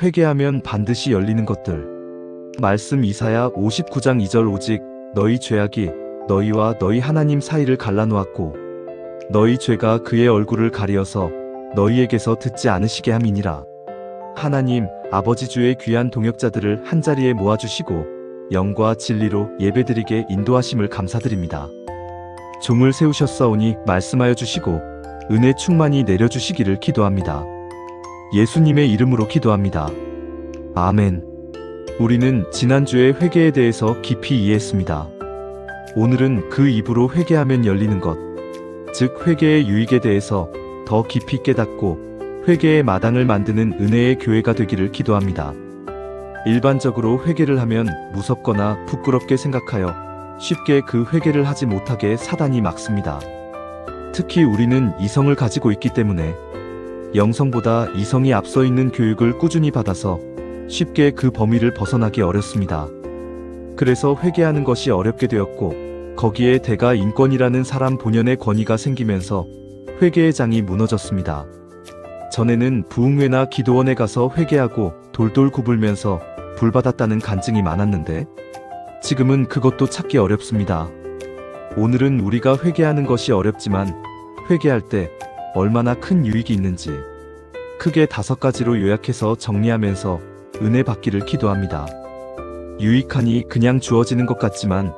회개하면 반드시 열리는 것들. 말씀 이사야 59장 2절 오직 너희 죄악이 너희와 너희 하나님 사이를 갈라놓았고 너희 죄가 그의 얼굴을 가리어서 너희에게서 듣지 않으시게 함이니라. 하나님 아버지 주의 귀한 동역자들을 한자리에 모아주시고 영과 진리로 예배드리게 인도하심을 감사드립니다. 종을 세우셨사오니 말씀하여 주시고 은혜 충만히 내려주시기를 기도합니다. 예수님의 이름으로 기도합니다. 아멘. 우리는 지난주에 회개에 대해서 깊이 이해했습니다. 오늘은 그 입으로 회개하면 열리는 것, 즉 회개의 유익에 대해서 더 깊이 깨닫고 회개의 마당을 만드는 은혜의 교회가 되기를 기도합니다. 일반적으로 회개를 하면 무섭거나 부끄럽게 생각하여 쉽게 그 회개를 하지 못하게 사단이 막습니다. 특히 우리는 이성을 가지고 있기 때문에 영성보다 이성이 앞서 있는 교육을 꾸준히 받아서 쉽게 그 범위를 벗어나기 어렵습니다. 그래서 회개하는 것이 어렵게 되었고 거기에 대가 인권이라는 사람 본연의 권위가 생기면서 회개의 장이 무너졌습니다. 전에는 부흥회나 기도원에 가서 회개하고 돌돌 굽을면서 불받았다는 간증이 많았는데 지금은 그것도 찾기 어렵습니다. 오늘은 우리가 회개하는 것이 어렵지만 회개할 때 얼마나 큰 유익이 있는지 크게 5가지로 요약해서 정리하면서 은혜 받기를 기도합니다. 유익하니 그냥 주어지는 것 같지만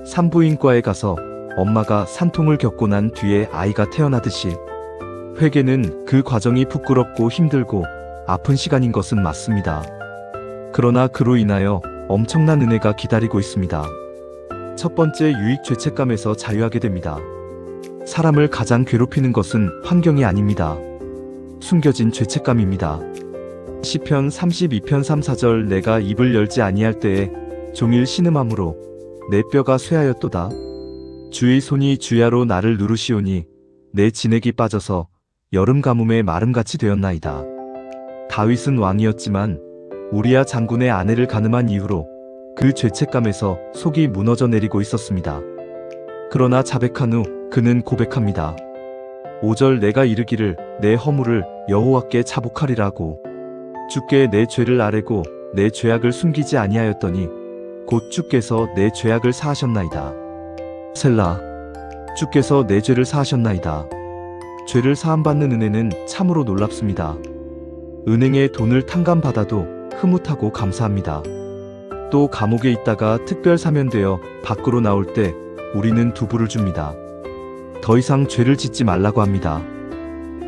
산부인과에 가서 엄마가 산통을 겪고 난 뒤에 아이가 태어나듯이 회개는 그 과정이 부끄럽고 힘들고 아픈 시간인 것은 맞습니다. 그러나 그로 인하여 엄청난 은혜가 기다리고 있습니다. 첫 번째 유익 죄책감에서 자유하게 됩니다. 사람을 가장 괴롭히는 것은 환경이 아닙니다. 숨겨진 죄책감입니다. 시편 32편 3, 4절 내가 입을 열지 아니할 때에 종일 신음함으로 내 뼈가 쇠하였도다. 주의 손이 주야로 나를 누르시오니 내 진액이 빠져서 여름 가뭄에 마름같이 되었나이다. 다윗은 왕이었지만 우리야 장군의 아내를 간음한 이후로 그 죄책감에서 속이 무너져 내리고 있었습니다. 그러나 자백한 후 그는 고백합니다. 5절 내가 이르기를 내 허물을 여호와께 자복하리라고 주께 내 죄를 아뢰고 내 죄악을 숨기지 아니하였더니 곧 주께서 내 죄악을 사하셨나이다. 셀라. 주께서 내 죄를 사하셨나이다. 죄를 사함받는 은혜는 참으로 놀랍습니다. 은행에 돈을 탕감받아도 흐뭇하고 감사합니다. 또 감옥에 있다가 특별 사면되어 밖으로 나올 때 우리는 두부를 줍니다. 더 이상 죄를 짓지 말라고 합니다.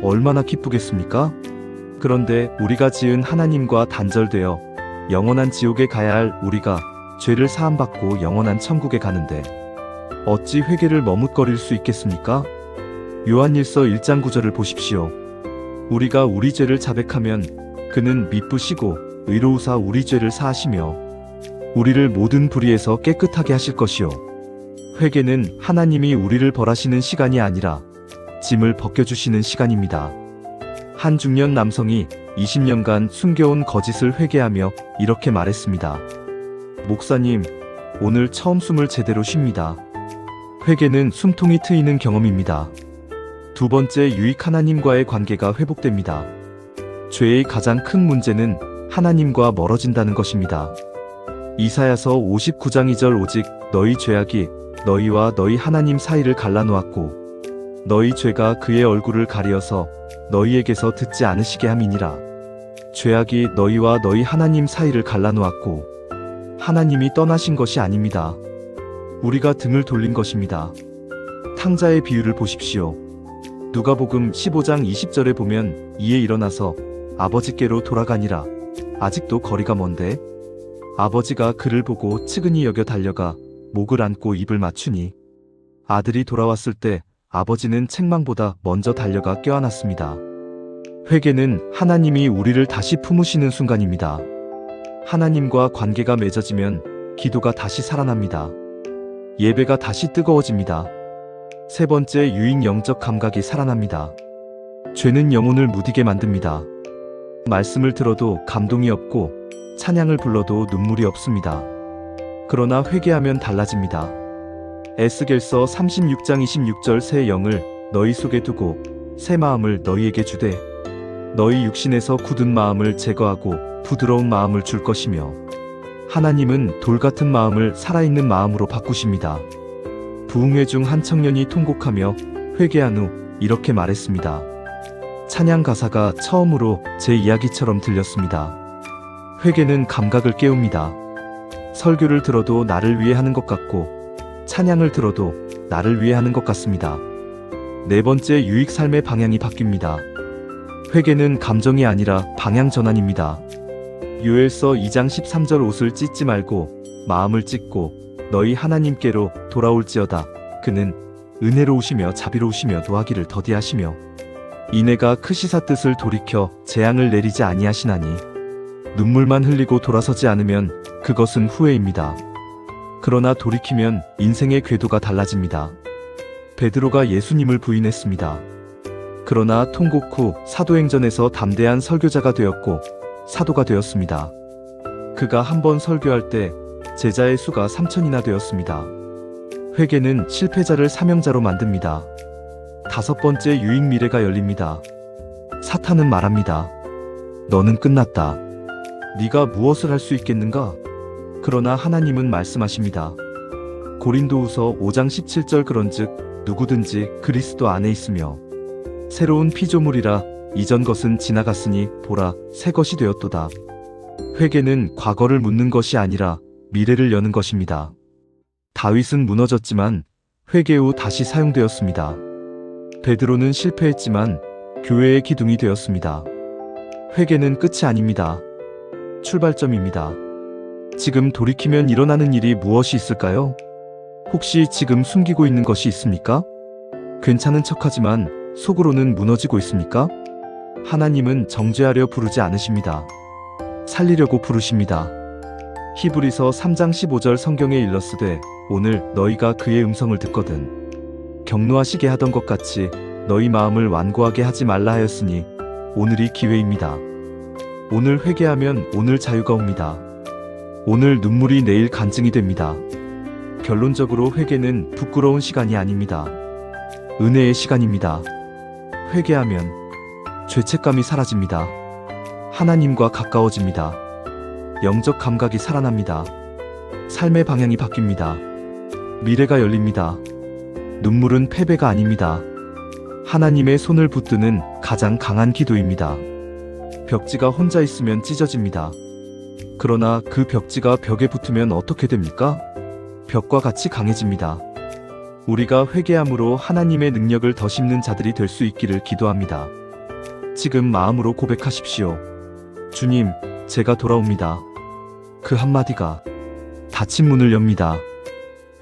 얼마나 기쁘겠습니까? 그런데 우리가 지은 하나님과 단절되어 영원한 지옥에 가야 할 우리가 죄를 사함받고 영원한 천국에 가는데 어찌 회개를 머뭇거릴 수 있겠습니까? 요한일서 1장 9절을 보십시오. 우리가 우리 죄를 자백하면 그는 미쁘시고 의로우사 우리 죄를 사하시며 우리를 모든 불의에서 깨끗하게 하실 것이요. 회개는 하나님이 우리를 벌하시는 시간이 아니라 짐을 벗겨주시는 시간입니다. 한 중년 남성이 20년간 숨겨온 거짓을 회개하며 이렇게 말했습니다. 목사님, 오늘 처음 숨을 제대로 쉽니다. 회개는 숨통이 트이는 경험입니다. 두 번째 유익 하나님과의 관계가 회복됩니다. 죄의 가장 큰 문제는 하나님과 멀어진다는 것입니다. 이사야서 59장 2절 오직 너희 죄악이 너희와 너희 하나님 사이를 갈라놓았고 너희 죄가 그의 얼굴을 가리어서 너희에게서 듣지 않으시게 함이니라. 죄악이 너희와 너희 하나님 사이를 갈라놓았고 하나님이 떠나신 것이 아닙니다. 우리가 등을 돌린 것입니다. 탕자의 비유를 보십시오. 누가복음 15장 20절에 보면 이에 일어나서 아버지께로 돌아가니라. 아직도 거리가 먼데 아버지가 그를 보고 측은히 여겨 달려가 목을 안고 입을 맞추니 아들이 돌아왔을 때 아버지는 책망보다 먼저 달려가 껴안았습니다. 회개는 하나님이 우리를 다시 품으시는 순간입니다. 하나님과 관계가 맺어지면 기도가 다시 살아납니다. 예배가 다시 뜨거워집니다. 세 번째 유익 영적 감각이 살아납니다. 죄는 영혼을 무디게 만듭니다. 말씀을 들어도 감동이 없고 찬양을 불러도 눈물이 없습니다. 그러나 회개하면 달라집니다. 에스겔서 36장 26절 새 영을 너희 속에 두고 새 마음을 너희에게 주되 너희 육신에서 굳은 마음을 제거하고 부드러운 마음을 줄 것이며 하나님은 돌 같은 마음을 살아있는 마음으로 바꾸십니다. 부흥회 중 한 청년이 통곡하며 회개한 후 이렇게 말했습니다. 찬양 가사가 처음으로 제 이야기처럼 들렸습니다. 회개는 감각을 깨웁니다. 설교를 들어도 나를 위해 하는 것 같고 찬양을 들어도 나를 위해 하는 것 같습니다. 네 번째, 유익 삶의 방향이 바뀝니다. 회개는 감정이 아니라 방향 전환입니다. 요엘서 2장 13절 옷을 찢지 말고 마음을 찢고 너희 하나님께로 돌아올지어다. 그는 은혜로우시며 자비로우시며 노하기를 더디하시며 이내가 크시사 뜻을 돌이켜 재앙을 내리지 아니하시나니 눈물만 흘리고 돌아서지 않으면 그것은 후회입니다. 그러나 돌이키면 인생의 궤도가 달라집니다. 베드로가 예수님을 부인했습니다. 그러나 통곡 후 사도행전에서 담대한 설교자가 되었고 사도가 되었습니다. 그가 한 번 설교할 때 제자의 수가 3,000이나 되었습니다. 회개는 실패자를 사명자로 만듭니다. 다섯 번째, 유익 미래가 열립니다. 사탄은 말합니다. 너는 끝났다. 네가 무엇을 할 수 있겠는가? 그러나 하나님은 말씀하십니다. 고린도후서 5장 17절 그런즉 누구든지 그리스도 안에 있으며 새로운 피조물이라 이전 것은 지나갔으니 보라 새 것이 되었도다. 회개는 과거를 묻는 것이 아니라 미래를 여는 것입니다. 다윗은 무너졌지만 회개 후 다시 사용되었습니다. 베드로는 실패했지만 교회의 기둥이 되었습니다. 회개는 끝이 아닙니다. 출발점입니다. 지금 돌이키면 일어나는 일이 무엇이 있을까요? 혹시 지금 숨기고 있는 것이 있습니까? 괜찮은 척하지만 속으로는 무너지고 있습니까? 하나님은 정죄하려 부르지 않으십니다. 살리려고 부르십니다. 히브리서 3장 15절 성경에 일렀으되 오늘 너희가 그의 음성을 듣거든 격노하시게 하던 것 같이 너희 마음을 완고하게 하지 말라 하였으니 오늘이 기회입니다. 오늘 회개하면 오늘 자유가 옵니다. 오늘 눈물이 내일 간증이 됩니다. 결론적으로 회개는 부끄러운 시간이 아닙니다. 은혜의 시간입니다. 회개하면 죄책감이 사라집니다. 하나님과 가까워집니다. 영적 감각이 살아납니다. 삶의 방향이 바뀝니다. 미래가 열립니다. 눈물은 패배가 아닙니다. 하나님의 손을 붙드는 가장 강한 기도입니다. 벽지가 혼자 있으면 찢어집니다. 그러나 그 벽지가 벽에 붙으면 어떻게 됩니까? 벽과 같이 강해집니다. 우리가 회개함으로 하나님의 능력을 더 심는 자들이 될 수 있기를 기도합니다. 지금 마음으로 고백하십시오. 주님, 제가 돌아옵니다. 그 한마디가 닫힌 문을 엽니다.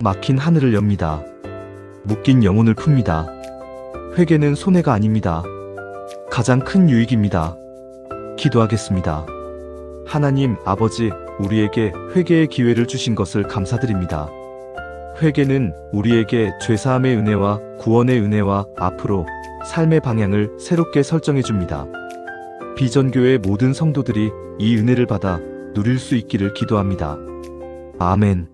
막힌 하늘을 엽니다. 묶인 영혼을 풉니다. 회개는 손해가 아닙니다. 가장 큰 유익입니다. 기도하겠습니다. 하나님 아버지, 우리에게 회개의 기회를 주신 것을 감사드립니다. 회개는 우리에게 죄사함의 은혜와 구원의 은혜와 앞으로 삶의 방향을 새롭게 설정해 줍니다. 비전교회 모든 성도들이 이 은혜를 받아 누릴 수 있기를 기도합니다. 아멘.